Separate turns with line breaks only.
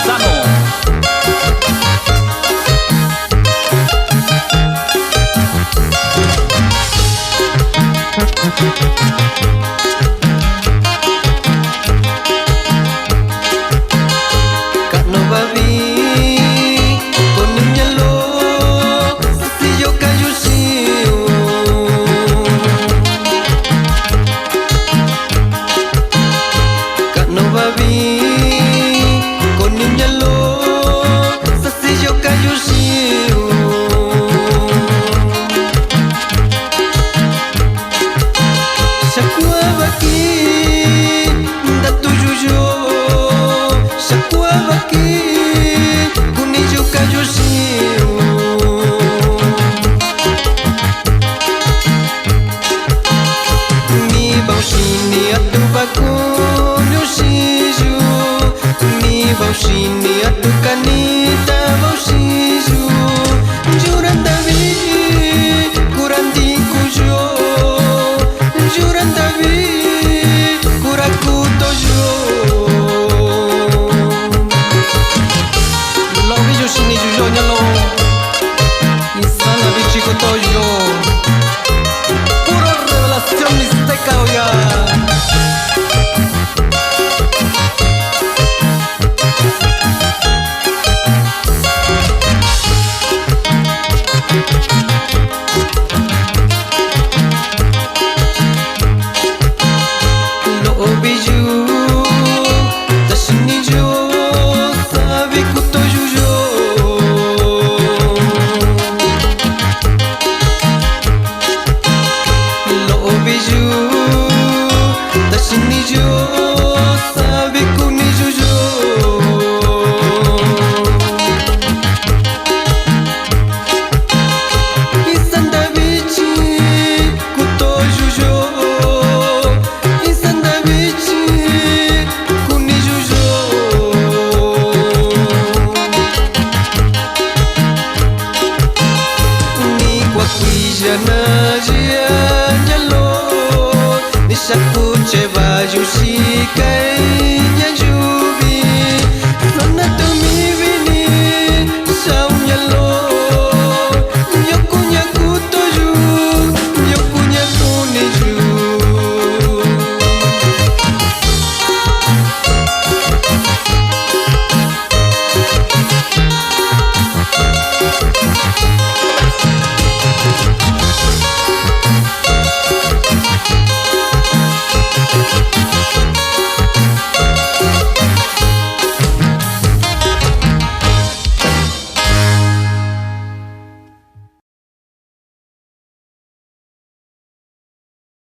Lozano.
Kak no babi koningnya lo sesiyo kayu siu. Kak no babi koningnya lo sesiyo kayu siu. Shakwa baki datu jujo. Shakwa baki kunijo kayu siu. Mi baushini atu bakunyo shiju. Mi baushini atu kanita bausiju. Jurandavi kurandi kujo. Jurandavi kuraku tojo. Lovi yoshini jujo nyalo. Isana bichiko tojo. Pura revelación mixteca oiga. Lo biju tashini jo sabi kuto jujo. Lo biju tashini jo sabi kuni jujo. Isanda bichi kuto jujo. Isanda bichi kuni jujo. Ni kwa kuijana jia nyalo. Ni shakuche baju shikai.